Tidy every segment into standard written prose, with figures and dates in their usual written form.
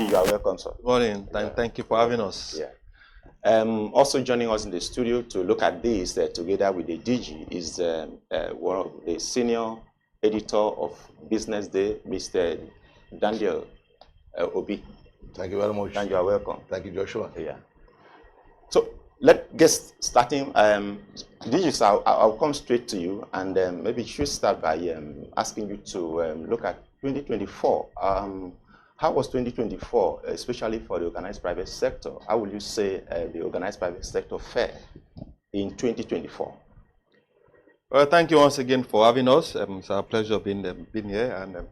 DG, you are welcome, sir. Good morning. Thank you for having us. Yeah. Also joining us in the studio to look at this together with the DG is one of the senior editor of Business Day, Mr. Daniel Obi. Thank you very much. And you are welcome. Thank you, Joshua. Yeah. So let's get starting. DG, so I'll come straight to you, and maybe you should start by asking you to look at 2024. How was 2024, especially for the organized private sector? How would you say the organized private sector fared in 2024? Well, thank you once again for having us. It's our pleasure being here, and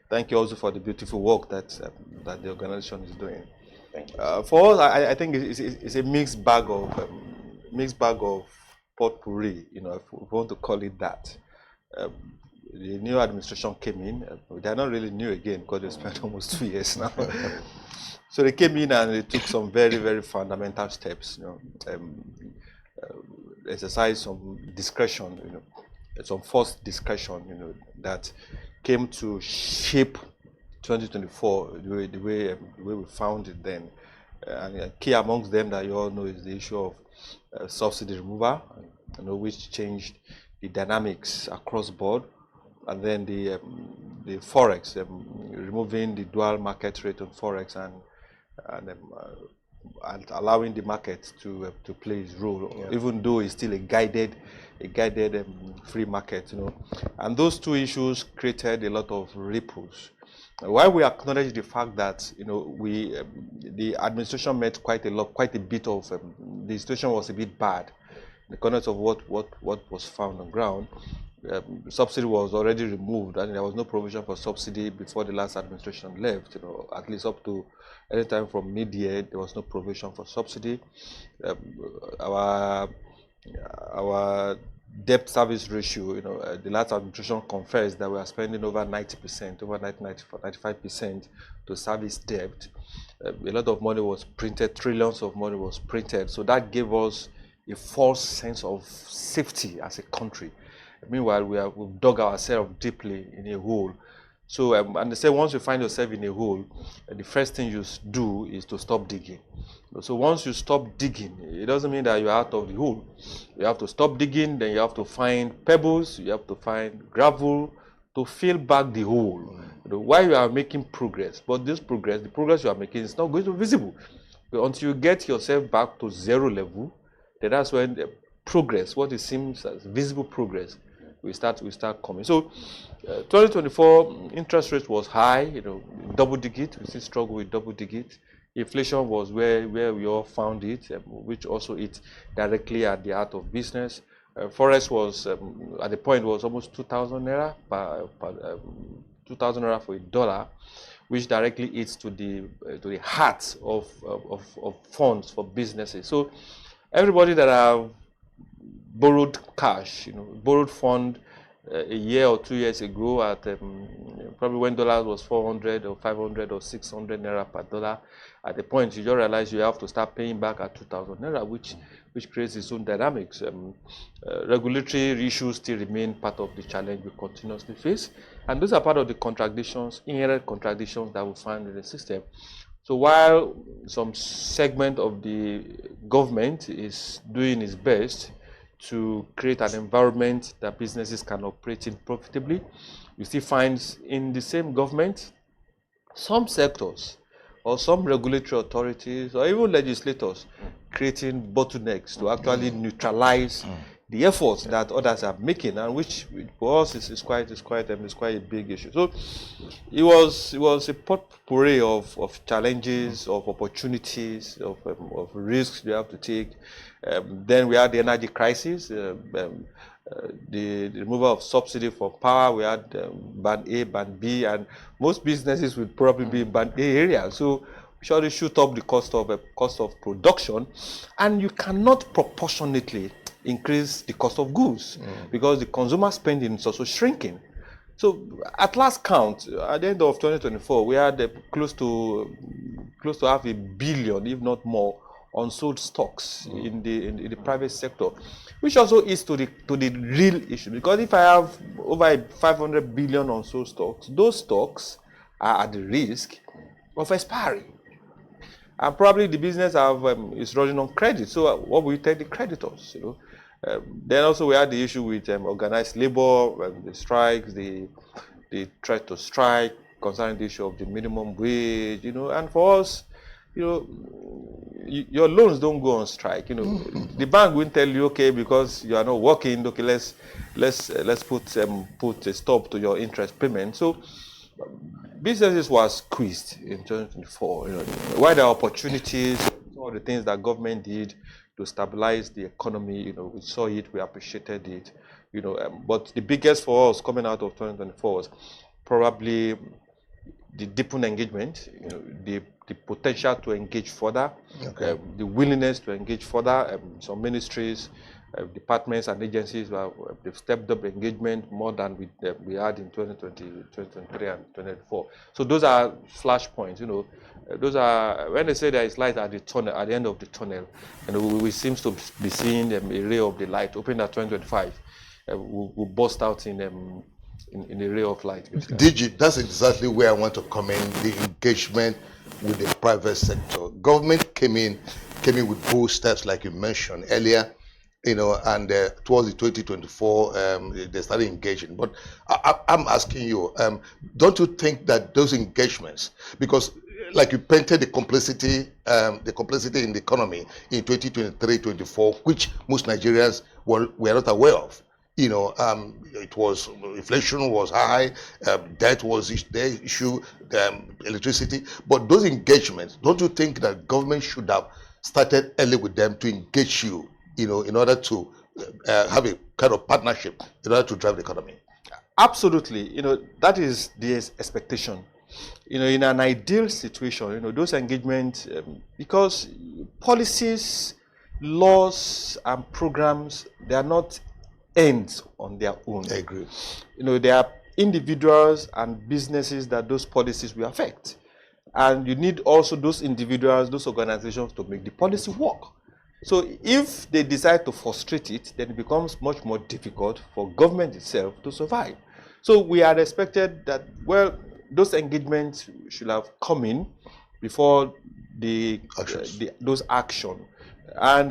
thank you also for the beautiful work that the organization is doing. Thank you. For us, I think it's a mixed bag of potpourri, if we want to call it that. The new administration came in. They're not really new again because they spent almost 2 years now. So they came in and they took some very, very fundamental steps. Exercise some discretion, some forced discretion, that came to shape 2024 the way we found it then. And key amongst them that you all know is the issue of subsidy removal, which changed the dynamics across board. And then the forex, removing the dual market rate on forex and allowing the market to play its role, even though it's still a guided free market, And those two issues created a lot of ripples. While we acknowledge the fact that the administration met quite a bit of the situation was a bit bad, in the context of what was found on ground. Subsidy was already removed, and there was no provision for subsidy before the last administration left. At least up to any time from mid-year, there was no provision for subsidy. Our debt service ratio, the last administration confessed that we are spending over 90%, over 95% to service debt. A lot of money was printed, trillions of money was printed, so that gave us a false sense of safety as a country. Meanwhile, we've dug ourselves deeply in a hole. So, and they say once you find yourself in a hole, the first thing you do is to stop digging. So once you stop digging, it doesn't mean that you're out of the hole. You have to stop digging, then you have to find pebbles, you have to find gravel to fill back the hole. While you are making progress, but the progress you are making is not going to be visible. But until you get yourself back to zero level, then that's when the progress, what it seems as visible progress, we start coming. So 2024 interest rate was high, double digit. We still struggle with double digit. Inflation was where we all found it, which also hit directly at the heart of business. Forex was at the point was almost 2,000 naira per 2,000 naira for $1, which directly hits to the heart of funds for businesses. So everybody that have borrowed cash, borrowed fund a year or 2 years ago at probably when dollars was 400 or 500 or 600 naira per dollar, at the point you just realize you have to start paying back at 2,000 naira, which creates its own dynamics. Regulatory issues still remain part of the challenge we continuously face, and those are part of the contradictions, inherent contradictions that we find in the system. So while some segment of the government is doing its best to create an environment that businesses can operate in profitably, you still find in the same government some sectors or some regulatory authorities or even legislators creating bottlenecks to actually neutralize the efforts that others are making, and which for us is quite a big issue. So it was a potpourri of challenges, of opportunities, of risks we have to take. Then we had the energy crisis, the removal of subsidy for power. We had band A, band B, and most businesses would probably be in band A area. So surely shoot up the cost of production, and you cannot proportionately increase the cost of goods because the consumer spending is also shrinking. So at last count, at the end of 2024, we had close to $500 billion, if not more, unsold stocks in the private sector, which also is to the real issue. Because if I have over 500 billion unsold stocks, those stocks are at the risk of expiry. And probably the business is running on credit. So what will you tell the creditors? Then also we had the issue with organized labor, the strikes, the threat to strike concerning the issue of the minimum wage. And for us, your loans don't go on strike. The bank won't tell you, okay, because you are not working, okay, let's put a stop to your interest payment. So businesses were squeezed in 2024. While there are opportunities, some of the things that government did to stabilize the economy, we saw it, we appreciated it, but the biggest for us coming out of 2024 was probably the deepened engagement, the potential to engage further, Okay. the willingness to engage further. Some ministries, departments and agencies, they've stepped up engagement more than we had in 2020, 2023 and 2024. So those are flashpoints, those are, when they say there is light at the tunnel, at the end of the tunnel, and we seem to be seeing a ray of the light. Open at 2025, we'll burst out in a ray of light. DG, that's exactly where I want to come in, the engagement with the private sector. Government came in with bold steps, like you mentioned earlier, and towards the 2024, they started engaging. But I'm asking you, don't you think that those engagements, because like you painted the complexity in the economy in 2023-24, which most Nigerians were not aware of. It was, inflation was high, debt was the issue, electricity. But those engagements, don't you think that government should have started early with them to engage you, in order to have a kind of partnership in order to drive the economy? Absolutely. That is the expectation. In an ideal situation, those engagements, because policies, laws, and programs, they are not ends on their own. I agree. There are individuals and businesses that those policies will affect. And you need also those individuals, those organizations to make the policy work. So if they decide to frustrate it, then it becomes much more difficult for government itself to survive. So we had expected that, those engagements should have come in before those actions. And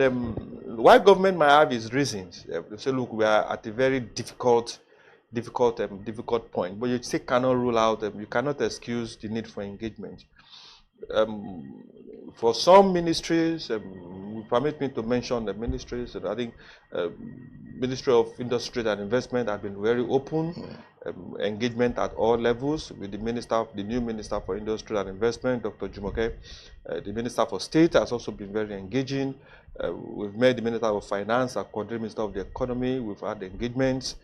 why government might have its reasons. They say, look, we are at a very difficult point, but you still cannot rule out, you cannot excuse the need for engagement. For some ministries, permit me to mention the ministries. I think Ministry of Industry and Investment have been very open, engagement at all levels with the new Minister for Industry and Investment, Dr. Jumoke. The Minister for State has also been very engaging. We've met the Minister of Finance, our country Minister of the Economy. We've had engagements.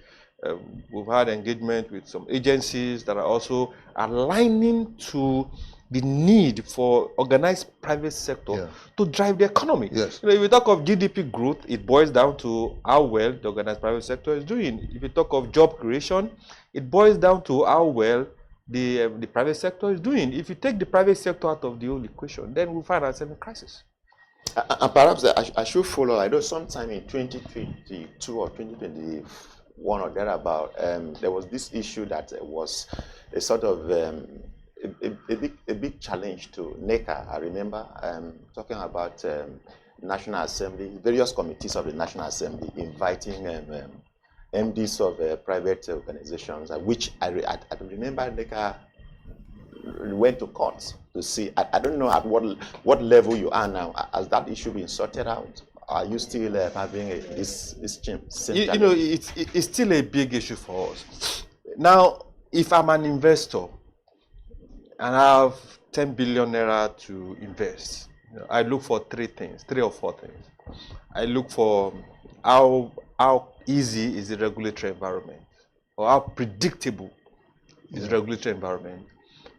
We've had engagement with some agencies that are also aligning to the need for organized private sector to drive the economy. Yes. If you talk of GDP growth, it boils down to how well the organized private sector is doing. If you talk of job creation, it boils down to how well the private sector is doing. If you take the private sector out of the whole equation, then we'll find ourselves in crisis. And perhaps I should follow. I know sometime in 2022 or 2021 or thereabout, there was this issue that was a sort of a big challenge to NECA. I remember talking about National Assembly, various committees of the National Assembly inviting MDs of private organizations, which I remember NECA went to court to see. I don't know at what level you are now. Has that issue been sorted out? Are you still having this same challenge? It's still a big issue for us. Now, if I'm an investor and I have 10 billion naira to invest, I look for three or four things. I look for how easy is the regulatory environment, or how predictable is the regulatory environment.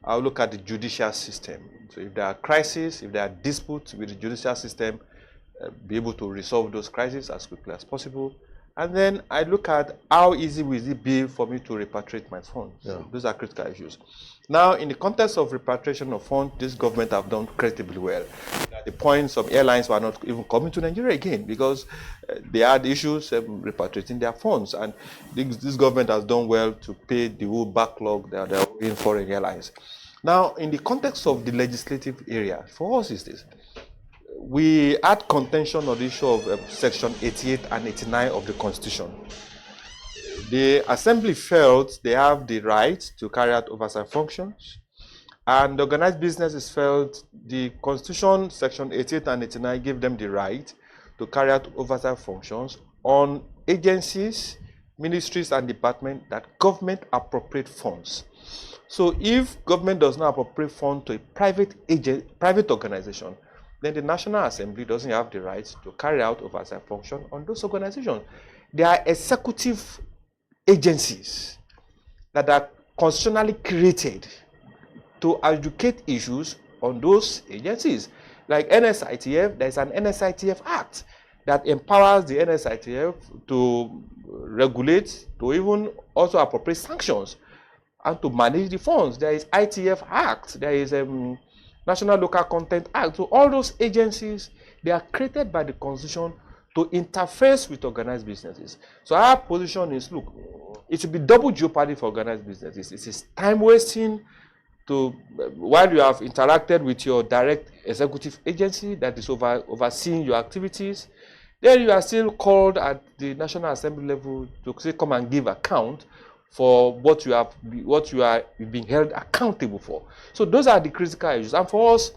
I'll look at the judicial system. So if there are crises, if there are disputes with the judicial system, be able to resolve those crises as quickly as possible. And then I look at how easy will it be for me to repatriate my funds. So those are critical issues. Now, in the context of repatriation of funds, this government have done incredibly well. At the point, some airlines were not even coming to Nigeria again because they had issues repatriating their funds. And this government has done well to pay the whole backlog that they're owing foreign airlines. Now, in the context of the legislative area, for us is this. We had contention on the issue of Section 88 and 89 of the Constitution. The Assembly felt they have the right to carry out oversight functions, and the organized businesses felt the Constitution, Section 88 and 89, gave them the right to carry out oversight functions on agencies, ministries, and departments that government appropriate funds. So if government does not appropriate funds to a private organization, then the National Assembly doesn't have the right to carry out oversight function on those organizations. They are executive agencies that are constitutionally created to adjudicate issues on those agencies. Like NSITF, there is an NSITF Act that empowers the NSITF to regulate, to even also appropriate sanctions and to manage the funds. There is ITF Act, there is National Local Content Act. So all those agencies, they are created by the Constitution to interface with organized businesses. So our position is, look, it should be double jeopardy for organized businesses. It is time wasting to, while you have interacted with your direct executive agency that is overseeing your activities, then you are still called at the National Assembly level to say, come and give account for what you are being held accountable for. So those are the critical issues. And for us,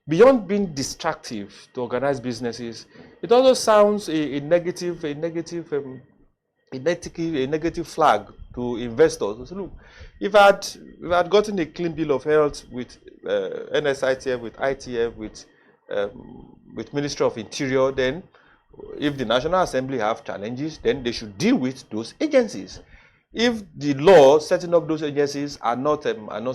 beyond being distractive to organized businesses, it also sounds a negative flag to investors. So look, if I had gotten a clean bill of health with NSITF, with ITF, with Ministry of Interior, then if the National Assembly have challenges, then they should deal with those agencies. If the law setting up those agencies are not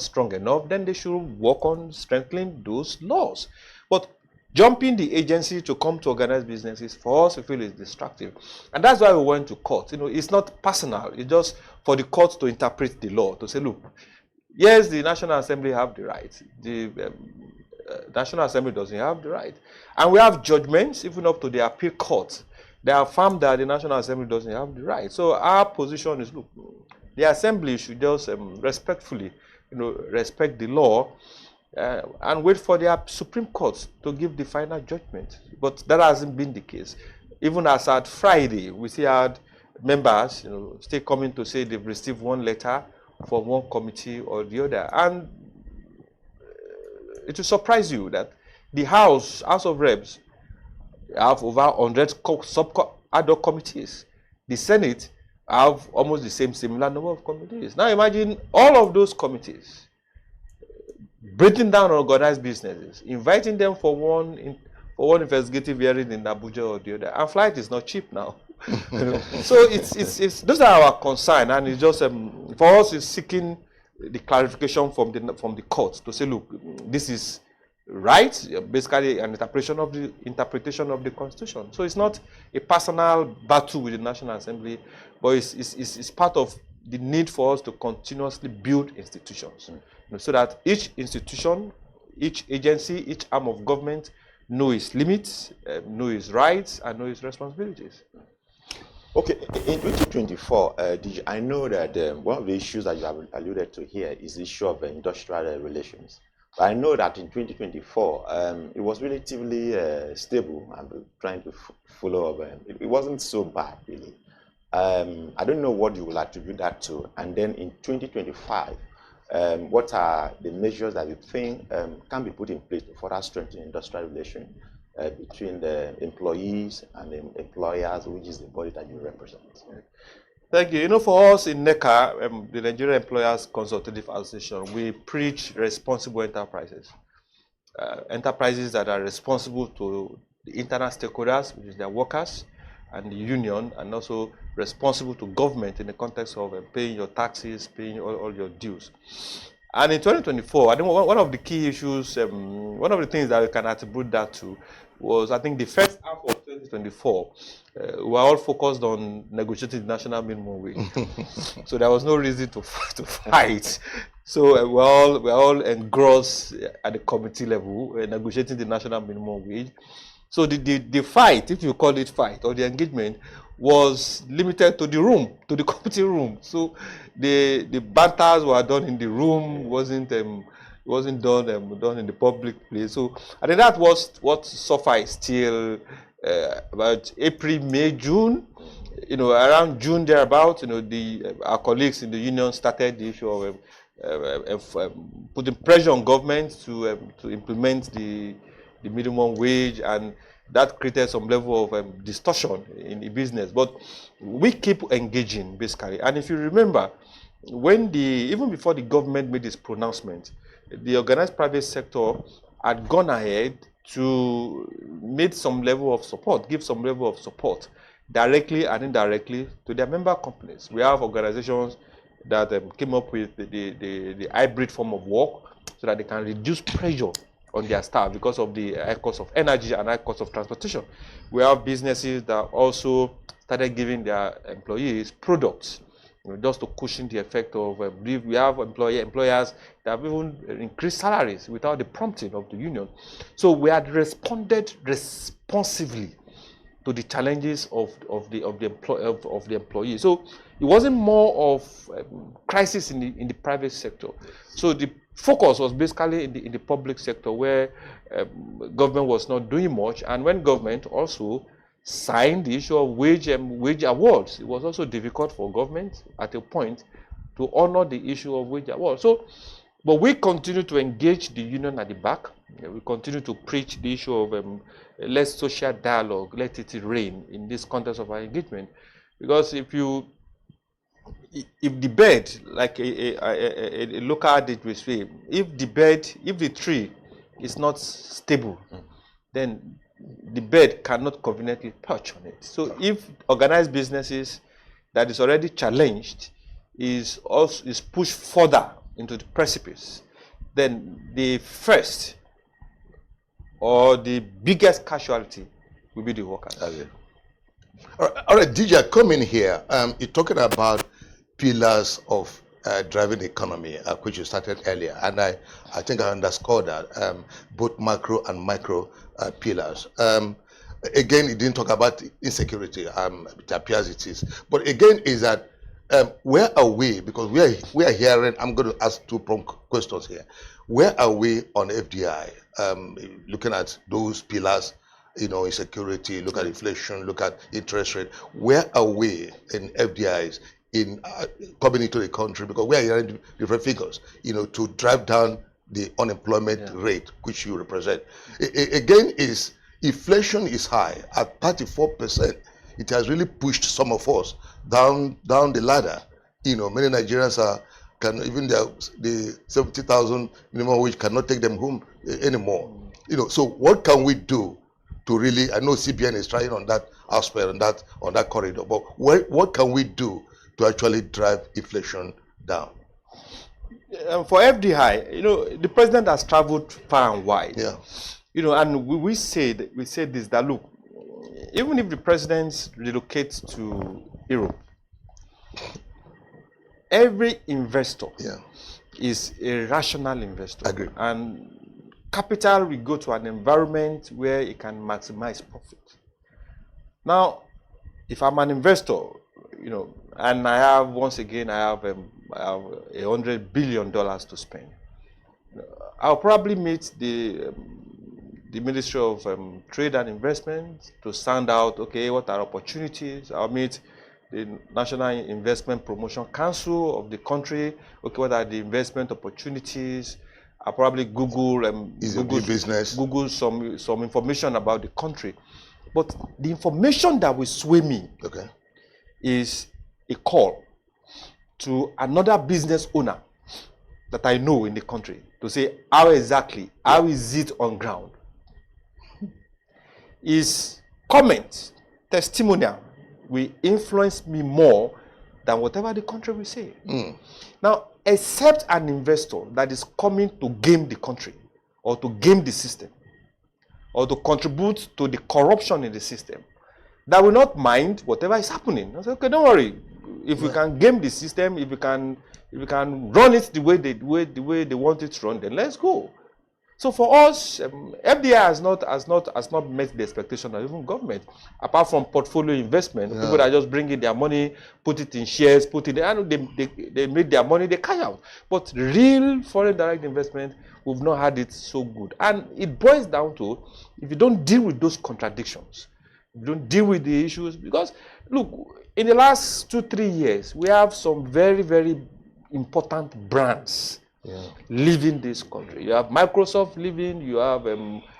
strong enough, then they should work on strengthening those laws. But jumping the agency to come to organized businesses, for us, we feel is destructive. And that's why we went to court. It's not personal. It's just for the court to interpret the law, to say, look, yes, the National Assembly have the right. The National Assembly doesn't have the right. And we have judgments, even up to the appeal court. They have found that the National Assembly doesn't have the right. So our position is, look, the Assembly should just respectfully, respect the law and wait for their Supreme Court to give the final judgment. But that hasn't been the case. Even as at Friday, we still had members, still coming to say they've received one letter from one committee or the other. And it will surprise you that the House of Reps have over 100 ad hoc committees. The Senate have almost the similar number of committees. Now imagine all of those committees breaking down organized businesses, inviting them for one investigative hearing in Abuja or the other. And flight is not cheap now. So it's those are our concern, and it's just for us is seeking the clarification from the court to say, look, this is right, basically an interpretation of the Constitution. So it's not a personal battle with the National Assembly, but it's part of the need for us to continuously build institutions, so that each institution, each agency, each arm of government know its limits, know its rights, and know its responsibilities. Okay, in 2024, I know that one of the issues that you have alluded to here is the issue of industrial relations. I know that in 2024, it was relatively stable. I'm trying to follow up. It wasn't so bad, really. I don't know what you will attribute that to. And then in 2025, what are the measures that you think can be put in place to further strengthen industrial relations between the employees and the employers, which is the body that you represent? Thank you. For us in NECA, the Nigerian Employers Consultative Association, we preach responsible enterprises. Enterprises that are responsible to the internal stakeholders, which is their workers, and the union, and also responsible to government in the context of paying your taxes, paying all your dues. And in 2024, I think one of the key issues, one of the things that we can attribute that to was, I think, the first half of 2024, we were all focused on negotiating the national minimum wage. So there was no reason to fight. So we're all engrossed at the committee level, negotiating the national minimum wage. So the fight, if you call it fight, or the engagement, was limited to the room, to the committee room. So the banters were done in the room, wasn't wasn't done in the public place. So I think that was what sufficed till about April, May, June. Around June thereabout, our colleagues in the union started the issue of putting pressure on government to implement the minimum wage, and that created some level of distortion in the business. But we keep engaging basically, and if you remember, even before the government made this pronouncement, the organized private sector had gone ahead to give some level of support directly and indirectly to their member companies. We have organizations that came up with the hybrid form of work so that they can reduce pressure on their staff because of the high cost of energy and high cost of transportation. We have businesses that also started giving their employees products, just to cushion the effect of we have employers that have even increased salaries without the prompting of the union. So we had responded responsively to the challenges of the employee. So it wasn't more of crisis in the private sector. So the focus was basically in the public sector, where government was not doing much, and when government also signed the issue of wage awards, it was also difficult for government at a point to honor the issue of wage awards. So, but we continue to engage the union at the back. We continue to preach the issue of less social dialogue, let it reign in this context of our engagement. Because if the bed, like a local adage will say, if the tree is not stable, then the bird cannot conveniently perch on it. So if organized businesses that is already challenged is pushed further into the precipice, then the first or the biggest casualty will be the workers. Okay. All right, DJ, come in here. You're talking about pillars of driving the economy, which you started earlier, and I think I underscored that, both macro and micro pillars. Again, you didn't talk about insecurity. It appears it is, but again, is that where are we? Because we are hearing. I'm going to ask two-pronged questions here. Where are we on FDI? Looking at those pillars, insecurity. Look at inflation. Look at interest rate. Where are we in FDIs? In coming into the country, because we are hearing different figures, to drive down the unemployment rate, which you represent. Again, is inflation is high at 34%. It has really pushed some of us down the ladder. Many Nigerians even the 70,000 minimum wage cannot take them home anymore. So what can we do to really? I know CBN is trying on that aspect, on that corridor, but what can we do to actually drive inflation down? For FDI, the president has traveled far and wide. Yeah. And we said this, that look, even if the president relocates to Europe, every investor is a rational investor. Agree. And capital will go to an environment where it can maximize profit. Now, if I'm an investor, and I have $100 billion to spend, I'll probably meet the Ministry of Trade and Investment to sound out, okay, what are opportunities. I'll meet the National Investment Promotion Council of the country, okay, what are the investment opportunities. I'll probably Google some information about the country. But the information that will sway me is a call to another business owner that I know in the country to say, how is it on ground? His comment, testimonial, will influence me more than whatever the country will say. Now, except an investor that is coming to game the country, or to game the system, or to contribute to the corruption in the system, that will not mind whatever is happening. I say, okay, don't worry. If we can game the system, if we can run it the way they want it to run, then let's go. So for us, FDI has not met the expectation of even government. Apart from portfolio investment, people that just bring in their money, put it in shares, put it. They made their money, they cash out. But real foreign direct investment, we've not had it so good. And it boils down to, if you don't deal with those contradictions, you don't deal with the issues, because look, in the last 2-3 years, we have some very, very important brands leaving this country. You have Microsoft leaving, you have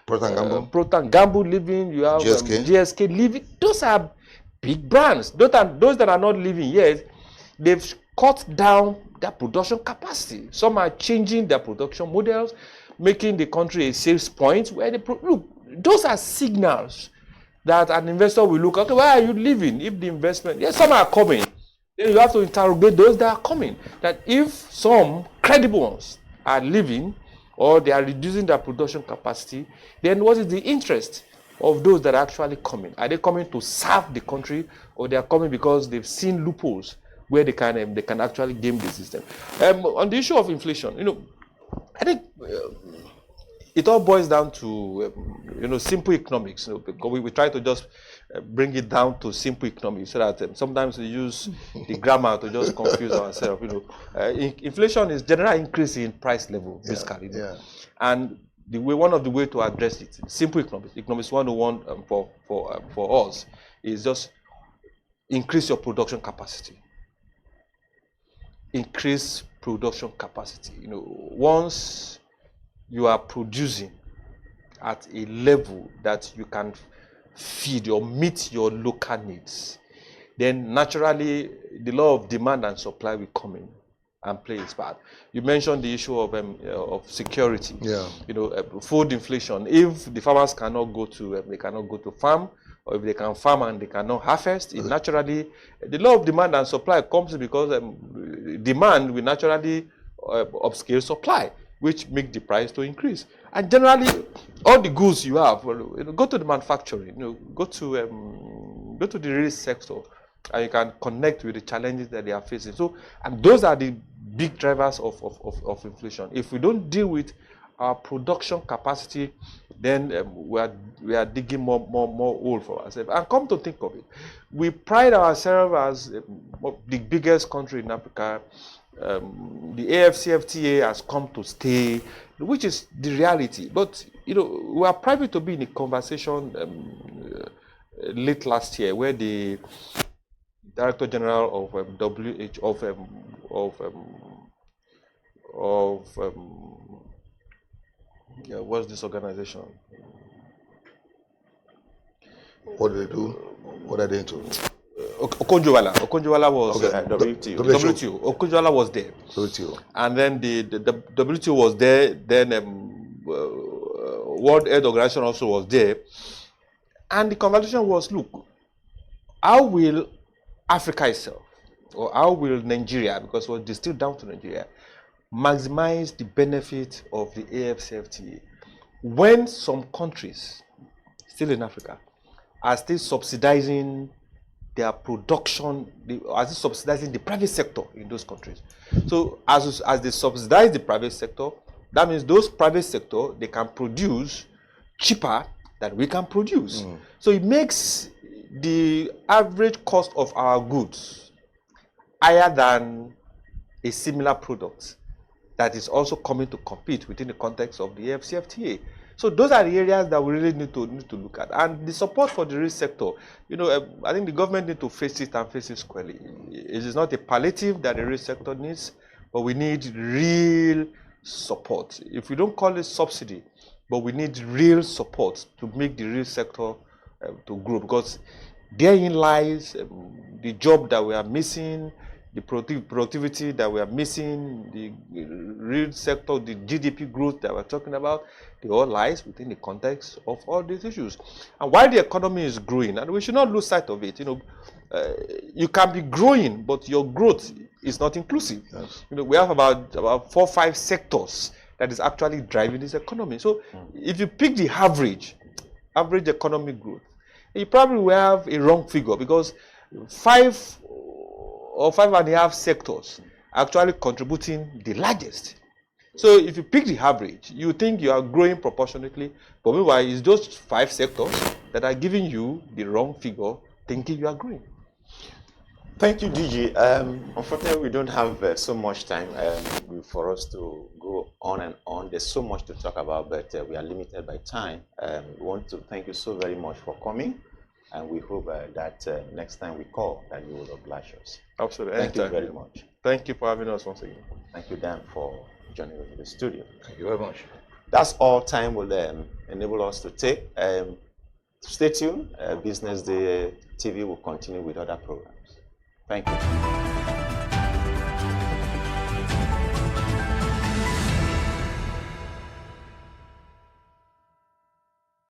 Procter & Gamble leaving, you have GSK leaving. Those are big brands. Those that are not leaving yet, they've cut down their production capacity. Some are changing their production models, making the country a sales point where they look. Those are signals that an investor will look, okay, why are you leaving? If the investment, yes, some are coming. Then you have to interrogate those that are coming. That if some credible ones are leaving or they are reducing their production capacity, then what is the interest of those that are actually coming? Are they coming to serve the country, or they are coming because they've seen loopholes where they can actually game the system? On the issue of inflation, I think it all boils down to simple economics. Because we try to just bring it down to simple economics, so that sometimes we use the grammar to just confuse ourselves. Inflation is general increase in price level, basically. And one of the way to address it, simple economics 101 for us, is just increase your production capacity. Increase production capacity. Once you are producing at a level that you can feed or meet your local needs, then naturally the law of demand and supply will come in and play its part. You mentioned the issue of security. Food inflation. If the farmers cannot go to farm, or if they can farm and they cannot harvest, it naturally, the law of demand and supply comes because demand will naturally upscale supply, which make the price to increase. And generally, all the goods you have, go to the manufacturing, go to the real sector, and you can connect with the challenges that they are facing. So, and those are the big drivers of inflation. If we don't deal with our production capacity, then we are digging more hole for ourselves. And come to think of it, we pride ourselves as the biggest country in Africa. The AFCFTA has come to stay, which is the reality. But we are privy to be in a conversation late last year where the Director General of what's this organization? What do they do? What are they into? Okonjo-Iweala was WTO. Okonjo-Iweala was there. WTO. And then the WTO was there. Then World Health Organization also was there. And the conversation was, look, how will Africa itself, or how will Nigeria, because it was distilled down to Nigeria, maximize the benefit of the AFCFTA when some countries, still in Africa, are still subsidizing their production, are still subsidizing the private sector in those countries. So as they subsidize the private sector, that means those private sector, they can produce cheaper than we can produce. So it makes the average cost of our goods higher than a similar product that is also coming to compete within the context of the AFCFTA. So those are the areas that we really need to look at. And the support for the real sector, I think the government need to face it and face it squarely. It is not a palliative that the real sector needs, but we need real support. If we don't call it subsidy, but we need real support to make the real sector to grow, because therein lies the job that we are missing, the productivity that we are missing, the real sector, the GDP growth that we're talking about, they all lies within the context of all these issues. And while the economy is growing, and we should not lose sight of it, you can be growing, but your growth is not inclusive. Yes. We have about 4 or 5 sectors that is actually driving this economy. So if you pick the average economic growth, you probably will have a wrong figure, because 5 or 5.5 sectors are actually contributing the largest. So if you pick the average, you think you are growing proportionately, but meanwhile, it's just 5 sectors that are giving you the wrong figure, thinking you are growing. Thank you, DG. Unfortunately, we don't have so much time for us to go on and on. There's so much to talk about, but we are limited by time. We want to thank you so very much for coming, and we hope that next time we call, that you will oblige us. Absolutely. Thank you very much. Thank you for having us once again. Thank you, Dan, for joining us in the studio. Thank you very much. That's all time will enable us to take. Stay tuned. Business Day TV will continue with other programs. Thank you.